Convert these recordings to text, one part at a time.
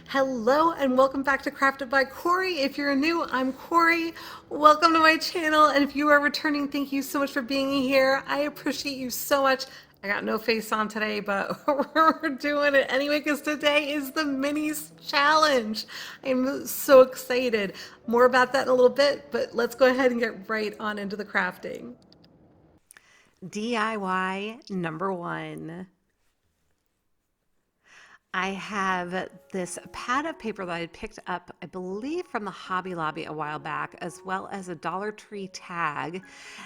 Hello and welcome back to Crafted by Corie. If you're new, I'm Corie. Welcome to my channel. And if you are returning, thank you so much for being here. I appreciate you so much. I got no face on today, but we're doing it anyway because today is the minis challenge. I'm so excited. More about that in a little bit, but let's go ahead and get right on into the crafting. DIY number one. I have this pad of paper that I picked up, I believe, from the Hobby Lobby a while back, as well as a Dollar Tree tag.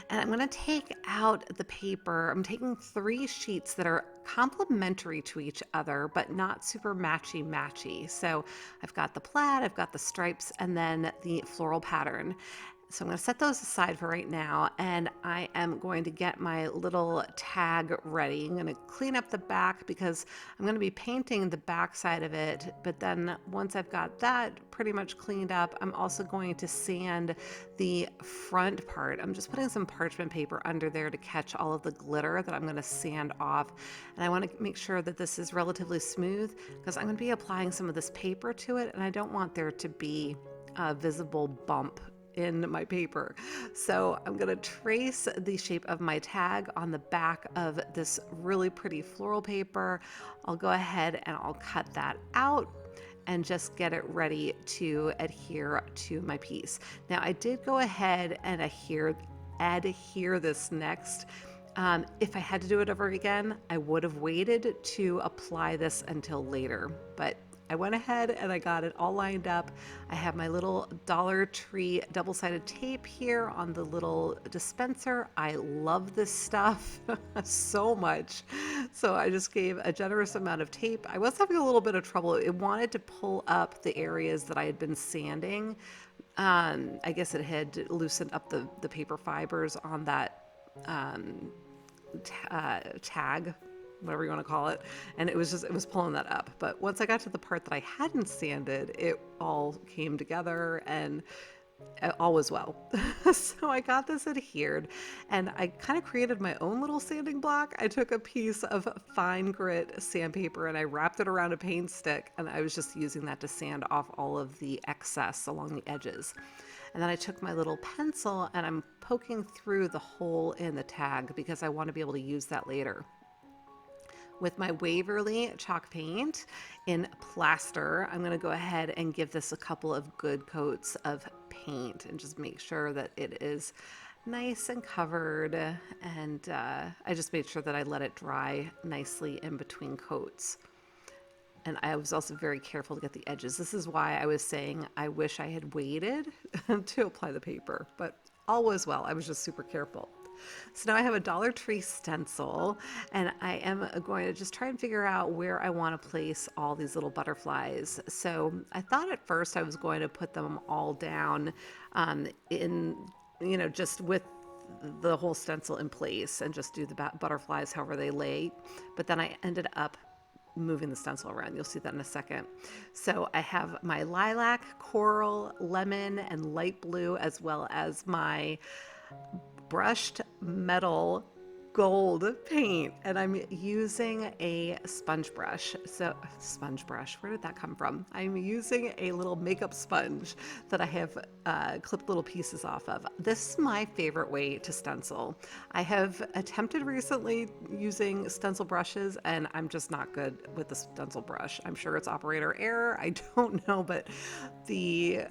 And I'm going to take out the paper. I'm taking three sheets that are complementary to each other, but not super matchy-matchy. So I've got the plaid, I've got the stripes, and then the floral pattern. So I'm going to set those aside for right now, and I am going to get my little tag ready. I'm going to clean up the back because I'm going to be painting the back side of it, but then once I've got that pretty much cleaned up, I'm also going to sand the front part. I'm just putting some parchment paper under there to catch all of the glitter that I'm going to sand off, and I want to make sure that this is relatively smooth because I'm going to be applying some of this paper to it, and I don't want there to be a visible bump in my paper. So I'm going to trace the shape of my tag on the back of this really pretty floral paper. I'll go ahead and I'll cut that out and just get it ready to adhere to my piece. Now I did go ahead and adhere this next. If I had to do it over again, I would have waited to apply this until later, but I went ahead and I got it all lined up. I have my little Dollar Tree double-sided tape here on the little dispenser. I love this stuff so much. So I just gave a generous amount of tape. I was having a little bit of trouble. It wanted to pull up the areas that I had been sanding. I guess it had loosened up the paper fibers on that um, tag, whatever you want to call it, and it was pulling that up. But once I got to the part that I hadn't sanded, it all came together and all was well. So I got this adhered, and I kind of created my own little sanding block. I took a piece of fine grit sandpaper and I wrapped it around a paint stick, and I was just using that to sand off all of the excess along the edges. And then I took my little pencil and I'm poking through the hole in the tag because I want to be able to use that later. With my Waverly chalk paint in plaster, I'm going to go ahead and give this a couple of good coats of paint and just make sure that it is nice and covered. And I just made sure that I let it dry nicely in between coats. And I was also very careful to get the edges. This is why I was saying I wish I had waited to apply the paper, but all was well. I was just super careful. So now I have a Dollar Tree stencil, and I am going to just try and figure out where I want to place all these little butterflies. So I thought at first I was going to put them all down in, just with the whole stencil in place and just do the butterflies however they lay. But then I ended up moving the stencil around. You'll see that in a second. So I have my lilac, coral, lemon, and light blue, as well as my brushed metal gold paint, and I'm using a sponge brush. So sponge brush, where did that come from? I'm using a little makeup sponge that I have clipped little pieces off of. This is my favorite way to stencil. I have attempted recently using stencil brushes, and I'm just not good with the stencil brush. I'm sure it's operator error, I don't know, but the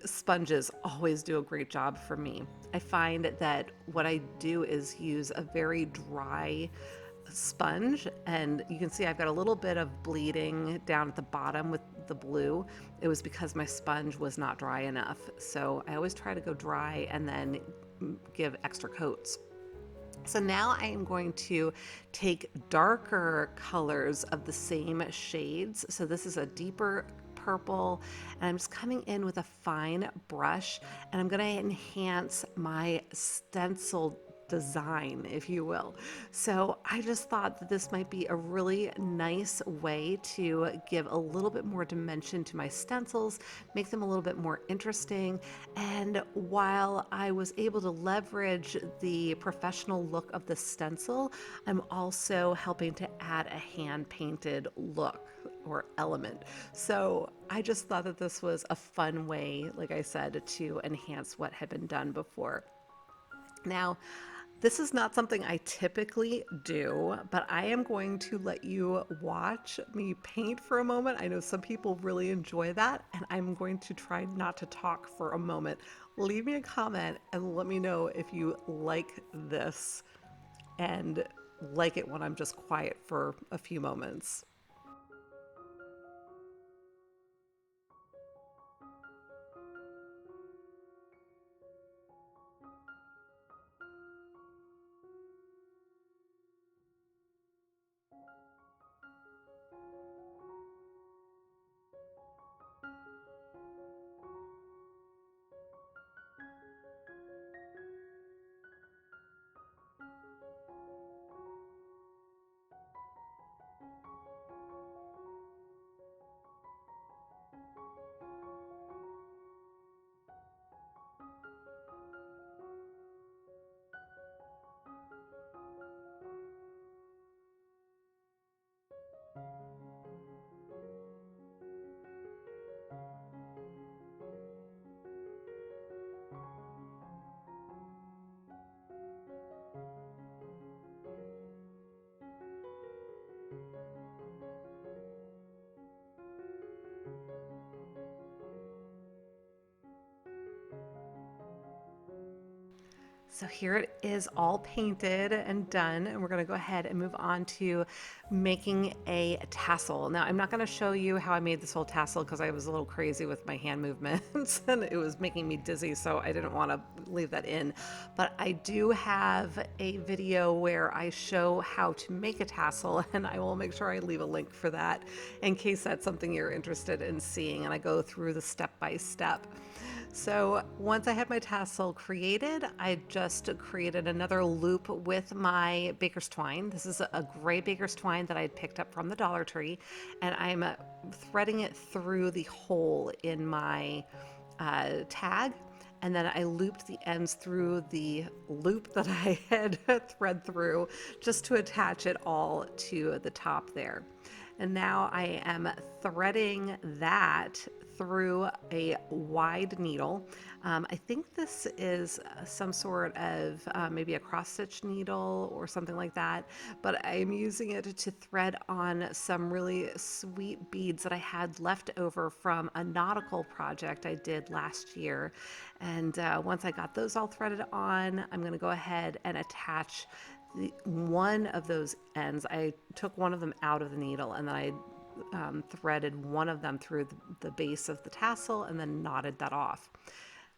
sponges always do a great job for me. I find that what I do is use a very dry sponge, and you can see I've got a little bit of bleeding down at the bottom with the blue. It was because my sponge was not dry enough. So I always try to go dry and then give extra coats. So now I am going to take darker colors of the same shades. So this is a deeper purple, and I'm just coming in with a fine brush, and I'm going to enhance my stencil design, if you will. So I just thought that this might be a really nice way to give a little bit more dimension to my stencils, make them a little bit more interesting. And while I was able to leverage the professional look of the stencil, I'm also helping to add a hand painted look or element. So I just thought that this was a fun way, like I said, to enhance what had been done before. Now, this is not something I typically do, but I am going to let you watch me paint for a moment. I know some people really enjoy that, and I'm going to try not to talk for a moment. Leave me a comment and let me know if you like this and like it when I'm just quiet for a few moments. So here it is all painted and done, and we're gonna go ahead and move on to making a tassel. Now, I'm not gonna show you how I made this whole tassel because I was a little crazy with my hand movements and it was making me dizzy, so I didn't wanna leave that in. But I do have a video where I show how to make a tassel, and I will make sure I leave a link for that in case that's something you're interested in seeing, and I go through the step by step. So once I had my tassel created, I just created another loop with my baker's twine. This is a gray baker's twine that I had picked up from the Dollar Tree, and I'm threading it through the hole in my tag. And then I looped the ends through the loop that I had thread through just to attach it all to the top there. And now I am threading that through a wide needle. I think this is some sort of maybe a cross stitch needle or something like that, but I'm using it to thread on some really sweet beads that I had left over from a nautical project I did last year. And once I got those all threaded on, I'm going to go ahead and attach one of those ends. I took one of them out of the needle, and then I threaded one of them through the base of the tassel and then knotted that off.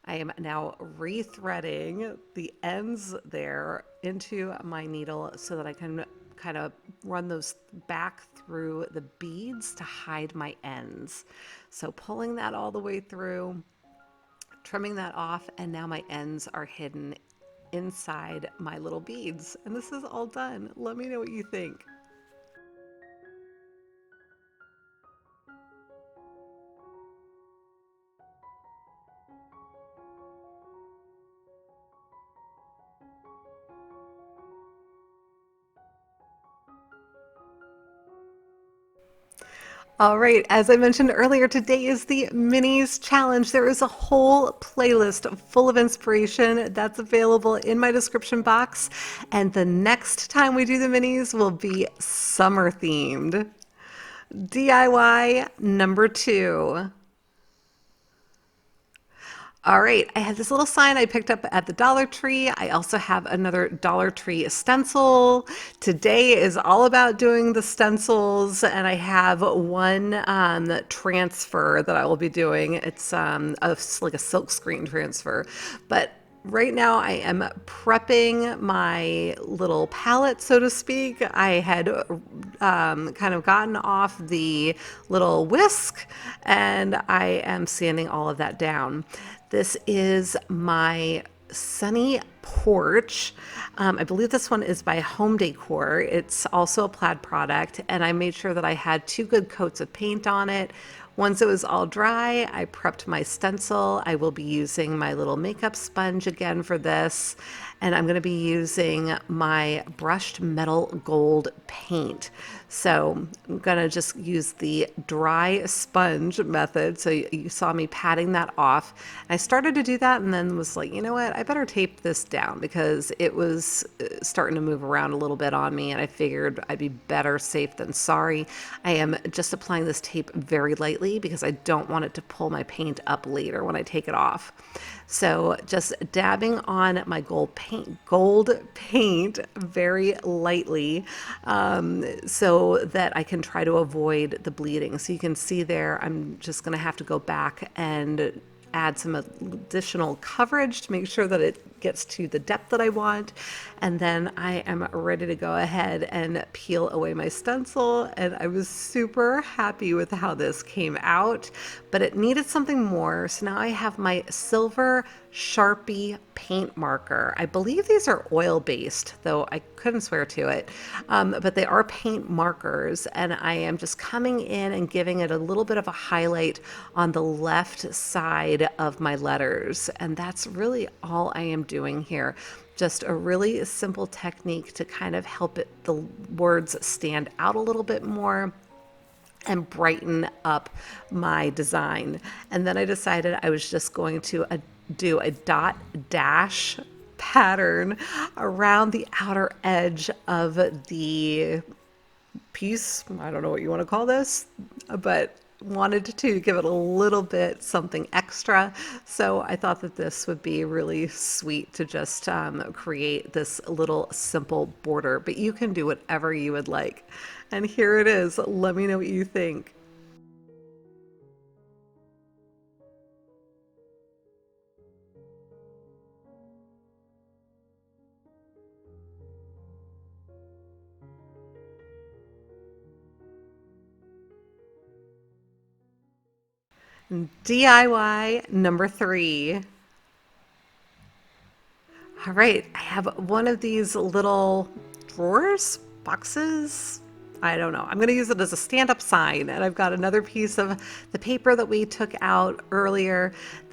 I am now rethreading the ends there into my needle so that I can kind of run those back through the beads to hide my ends. So pulling that all the way through, trimming that off, and now my ends are hidden inside my little beads. And this is all done. Let me know what you think. All right, as I mentioned earlier, today is the Minis Challenge. There is a whole playlist full of inspiration that's available in my description box. And the next time we do the minis will be summer themed. DIY number 2. All right, I had this little sign I picked up at the Dollar Tree. I also have another Dollar Tree stencil. Today is all about doing the stencils, and I have one transfer that I will be doing. It's like a silk screen transfer. But right now I am prepping my little palette, so to speak. I had kind of gotten off the little whisk, and I am sanding all of that down. This is my Sunny porch. I believe this one is by Home Decor. It's also a plaid product, and I made sure that I had 2 good coats of paint on it. Once it was all dry, I prepped my stencil. I will be using my little makeup sponge again for this, and I'm going to be using my brushed metal gold paint. So I'm going to just use the dry sponge method. So you saw me patting that off. And I started to do that and then was like, you know what, I better tape this down because it was starting to move around a little bit on me, and I figured I'd be better safe than sorry. I am just applying this tape very lightly because I don't want it to pull my paint up later when I take it off. So just dabbing on my gold paint very lightly, so that I can try to avoid the bleeding. So you can see there, I'm just going to have to go back and add some additional coverage to make sure that it gets to the depth that I want. And then I am ready to go ahead and peel away my stencil. And I was super happy with how this came out, but it needed something more. So now I have my silver Sharpie paint marker. I believe these are oil-based, though I couldn't swear to it, but they are paint markers, and I am just coming in and giving it a little bit of a highlight on the left side of my letters, and that's really all I am doing here. Just a really simple technique to kind of help the words stand out a little bit more and brighten up my design. And then I decided I was just going to do a dot dash pattern around the outer edge of the piece. I don't know what you want to call this, but wanted to give it a little bit something extra. So I thought that this would be really sweet to just create this little simple border, but you can do whatever you would like. And here it is. Let me know what you think. DIY number 3. All right, I have one of these little drawers, boxes. I don't know. I'm going to use it as a stand-up sign, and I've got another piece of the paper that we took out earlier.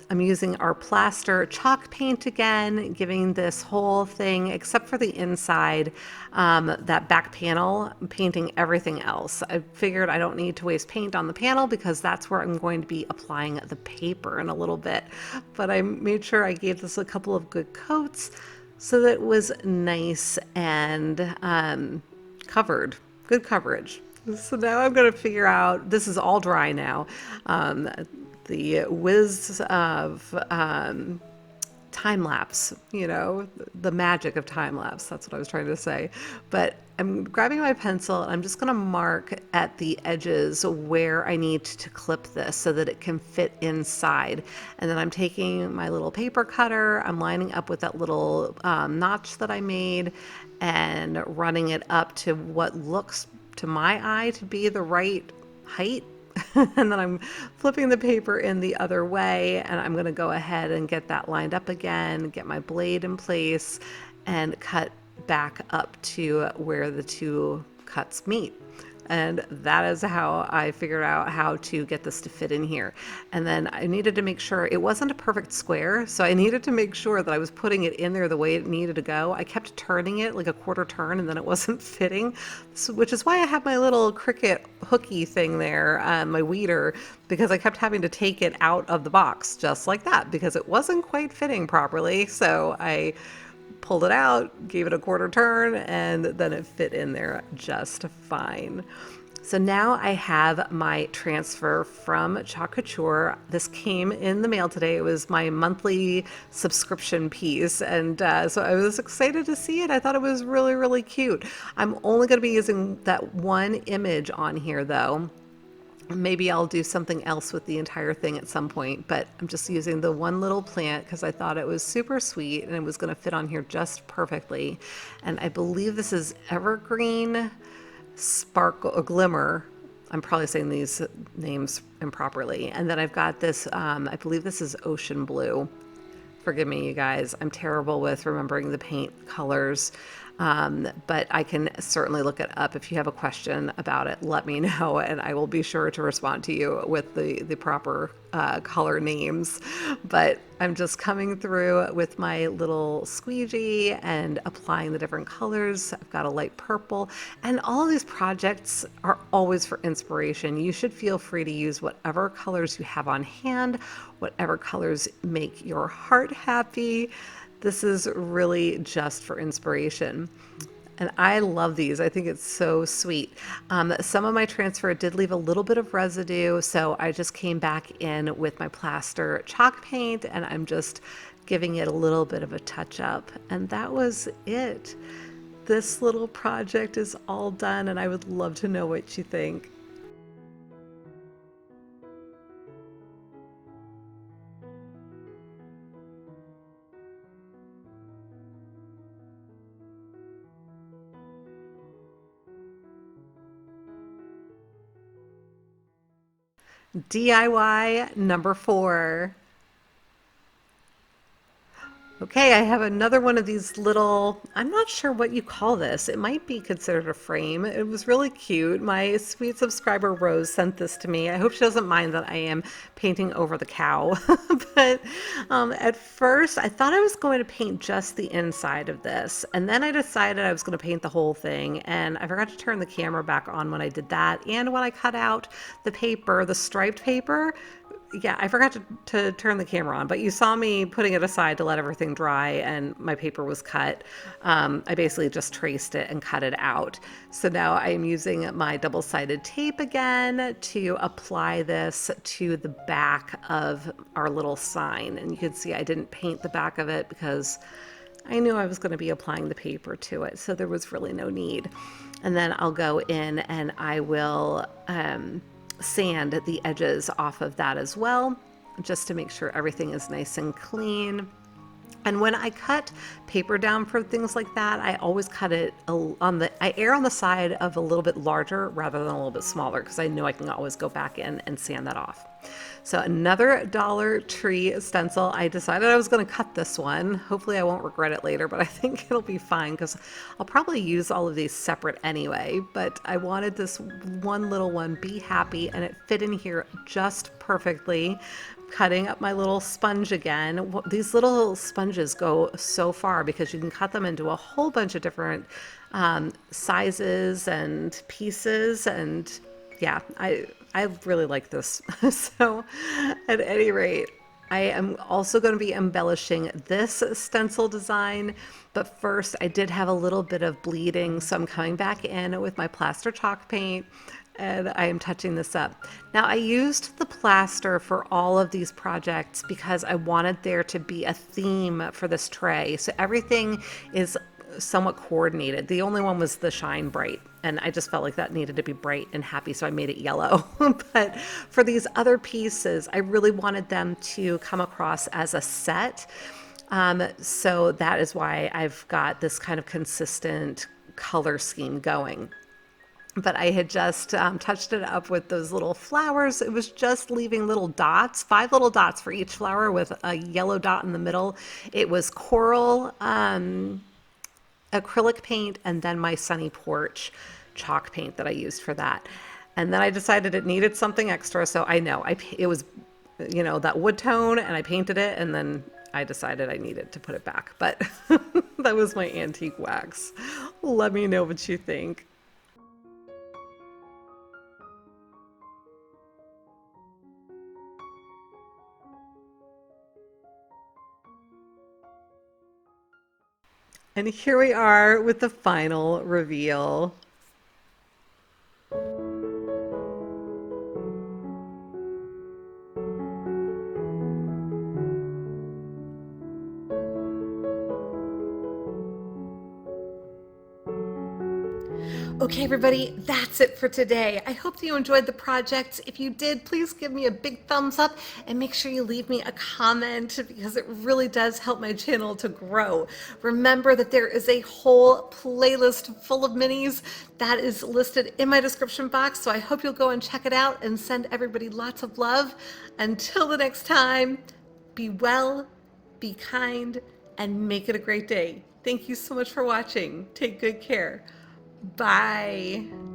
I'm using our plaster chalk paint again, giving this whole thing, except for the inside, that back panel, I'm painting everything else. I figured I don't need to waste paint on the panel because that's where I'm going to be applying the paper in a little bit. But I made sure I gave this a couple of good coats so that it was nice and covered, good coverage. So now I'm going to figure out, this is all dry now, the whiz of time lapse, you know, the magic of time lapse. That's what I was trying to say. But I'm grabbing my pencil and I'm just going to mark at the edges where I need to clip this so that it can fit inside. And then I'm taking my little paper cutter, I'm lining up with that little notch that I made and running it up to what looks to my eye to be the right height. And then I'm flipping the paper in the other way, and I'm going to go ahead and get that lined up again, get my blade in place, and cut back up to where the two cuts meet. And that is how I figured out how to get this to fit in here. And then I needed to make sure it wasn't a perfect square, so I needed to make sure that I was putting it in there the way it needed to go. I kept turning it like a quarter turn and then it wasn't fitting, so, which is why I have my little Cricut hooky thing there, my weeder, because I kept having to take it out of the box just like that because it wasn't quite fitting properly. So I pulled it out, gave it a quarter turn, and then it fit in there just fine. So now I have my transfer from Chalk Couture. This came in the mail today. It was my monthly subscription piece, and so I was excited to see it. I thought it was really, really cute. I'm only going to be using that one image on here, though. Maybe I'll do something else with the entire thing at some point, but I'm just using the one little plant because I thought it was super sweet and it was going to fit on here just perfectly. And I believe this is Evergreen Sparkle or Glimmer. I'm probably saying these names improperly. And then I've got this, I believe this is Ocean Blue. Forgive me, you guys. I'm terrible with remembering the paint colors. But I can certainly look it up. If you have a question about it, let me know, and I will be sure to respond to you with the proper color names. But I'm just coming through with my little squeegee and applying the different colors. I've got a light purple, and all of these projects are always for inspiration. You should feel free to use whatever colors you have on hand, whatever colors make your heart happy. This is really just for inspiration. And I love these. I think it's so sweet. Some of my transfer did leave a little bit of residue, so I just came back in with my plaster chalk paint and I'm just giving it a little bit of a touch up. And that was it. This little project is all done and I would love to know what you think. DIY number 4. Okay, I have another one of these little, I'm not sure what you call this. It might be considered a frame. It was really cute. My sweet subscriber Rose sent this to me. I hope she doesn't mind that I am painting over the cow. But at first I thought I was going to paint just the inside of this. And then I decided I was going to paint the whole thing. And I forgot to turn the camera back on when I did that. And when I cut out the paper, the striped paper, yeah, I forgot to turn the camera on, but you saw me putting it aside to let everything dry and my paper was cut. I basically just traced it and cut it out. So now I'm using my double-sided tape again to apply this to the back of our little sign. And you can see I didn't paint the back of it because I knew I was going to be applying the paper to it, so there was really no need. And then I'll go in and I will sand the edges off of that as well, just to make sure everything is nice and clean. And when I cut paper down for things like that, I always cut it I err on the side of a little bit larger rather than a little bit smaller, because I know I can always go back in and sand that off. So another Dollar Tree stencil. I decided I was going to cut this one. Hopefully I won't regret it later, but I think it'll be fine because I'll probably use all of these separate anyway. But I wanted this one little one, Be Happy, and it fit in here just perfectly. Cutting up my little sponge again. These little sponges go so far because you can cut them into a whole bunch of different sizes and pieces, and yeah, I really like this. So at any rate, I am also going to be embellishing this stencil design, but first I did have a little bit of bleeding, so I'm coming back in with my plaster chalk paint and I am touching this up. Now I used the plaster for all of these projects because I wanted there to be a theme for this tray. So everything is somewhat coordinated. The only one was the shine bright, and I just felt like that needed to be bright and happy, so I made it yellow. But for these other pieces, I really wanted them to come across as a set. So that is why I've got this kind of consistent color scheme going. But I had just touched it up with those little flowers. It was just leaving little dots, 5 little dots for each flower with a yellow dot in the middle. It was coral acrylic paint and then my Sunny Porch chalk paint that I used for that. And then I decided it needed something extra, so it was, you know, that wood tone, and I painted it, and then I decided I needed to put it back. But that was my antique wax. Let me know what you think. And here we are with the final reveal. Okay, everybody, that's it for today. I hope that you enjoyed the project. If you did, please give me a big thumbs up and make sure you leave me a comment because it really does help my channel to grow. Remember that there is a whole playlist full of minis that is listed in my description box, so I hope you'll go and check it out and send everybody lots of love. Until the next time, be well, be kind, and make it a great day. Thank you so much for watching. Take good care. Bye.